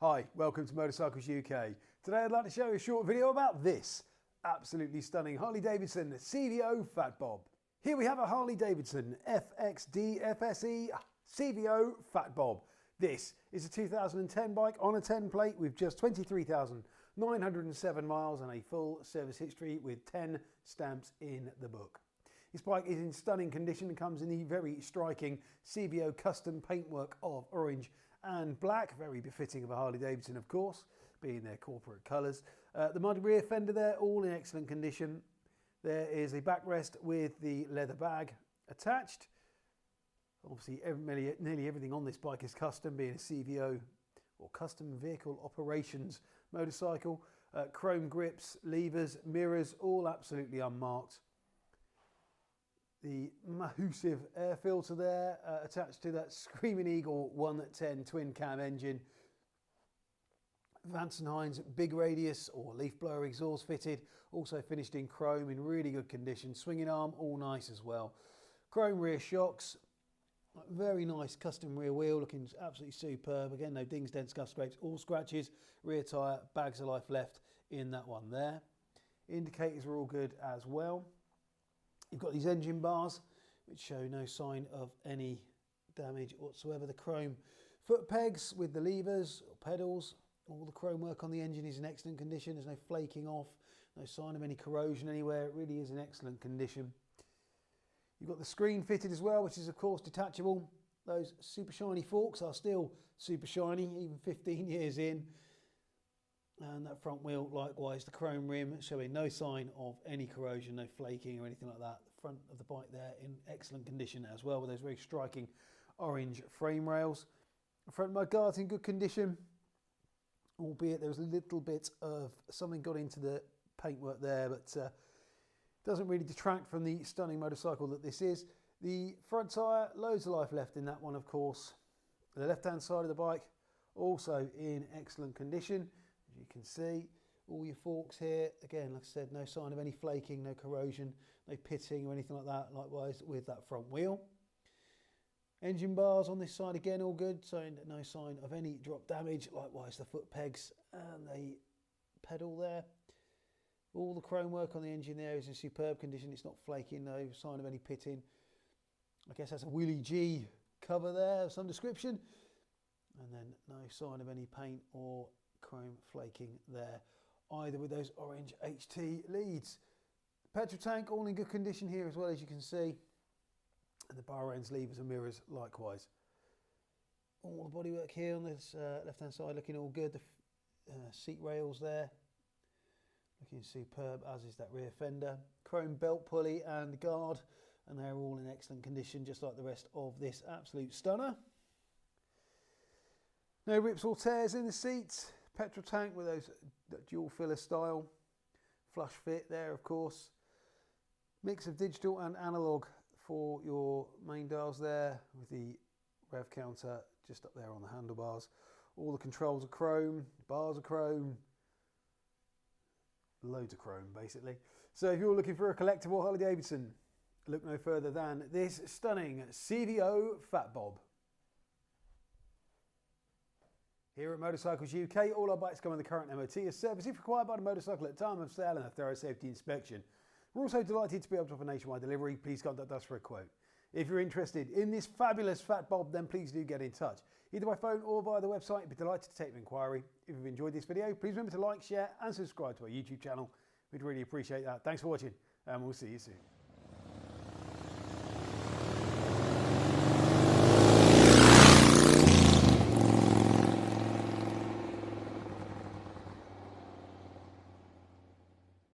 Hi, welcome to Motorcycles UK. Today I'd like to show you a short video about this absolutely stunning Harley-Davidson CVO Fat Bob. Here we have a Harley-Davidson FXDFSE CVO Fat Bob. This is a 2010 bike on a 10 plate with just 23,907 miles and a full service history with 10 stamps in the book. This bike is in stunning condition and comes in the very striking CVO custom paintwork of orange and black, very befitting of a Harley-Davidson of course, being their corporate colours. The mud rear fender there, all in excellent condition. There is a backrest with the leather bag attached. Obviously nearly everything on this bike is custom, being a CVO or custom vehicle operations motorcycle. Chrome grips, levers, mirrors, all absolutely unmarked. The massive air filter there attached to that Screamin Eagle 110 twin cam engine. Vance Hines Big radius or leaf blower exhaust fitted, also finished in chrome in really good condition. Swinging arm, all nice as well. Chrome rear shocks, very nice custom rear wheel, looking absolutely superb. Again, no dings, dents, scuff, scrapes, all scratches. Rear tyre, bags of life left in that one there. Indicators are all good as well. You've got these engine bars which show no sign of any damage whatsoever. The chrome foot pegs with the levers or pedals, all the chrome work on the engine is in excellent condition. There's no flaking off, no sign of any corrosion anywhere. It really is in excellent condition. You've got the screen fitted as well, which is of course detachable. Those super shiny forks are still super shiny even 15 years in. And that front wheel, likewise, the chrome rim showing no sign of any corrosion, no flaking or anything like that. The front of the bike there in excellent condition as well, with those very striking orange frame rails. The front mudguards in good condition, albeit there was a little bit of something got into the paintwork there, but doesn't really detract from the stunning motorcycle that this is. The front tyre, loads of life left in that one, of course. The left-hand side of the bike, also in excellent condition. As you can see, all your forks here, again, like I said, no sign of any flaking, no corrosion, no pitting or anything like that, likewise with that front wheel. Engine bars on this side, again, all good, so no sign of any drop damage, likewise the foot pegs and the pedal there. All the chrome work on the engine there is in superb condition, it's not flaking, no sign of any pitting. I guess that's a Willie G cover there of some description. And then no sign of any paint or chrome flaking there either with those orange HT leads. Petrol tank all in good condition here as well, as you can see, and the bar ends, levers and mirrors likewise. All the bodywork here on this left hand side looking all good. The seat rails there looking superb, as is that rear fender. Chrome belt pulley and guard, and they're all in excellent condition just like the rest of this absolute stunner. No rips or tears in the seats. Petrol tank with those dual filler style, flush fit there of course. Mix of digital and analog for your main dials there, with the rev counter just up there on the handlebars. All the controls are chrome, bars are chrome, loads of chrome basically. So if you're looking for a collectible Harley-Davidson, look no further than this stunning CVO Fat Bob. Here at Motorcycles UK, all our bikes come with the current MOT as service if required by the motorcycle at time of sale and a thorough safety inspection. We're also delighted to be able to offer nationwide delivery. Please contact us for a quote. If you're interested in this fabulous Fat Bob, then please do get in touch, either by phone or via the website. We'd be delighted to take your inquiry. If you've enjoyed this video, please remember to like, share and subscribe to our YouTube channel. We'd really appreciate that. Thanks for watching and we'll see you soon.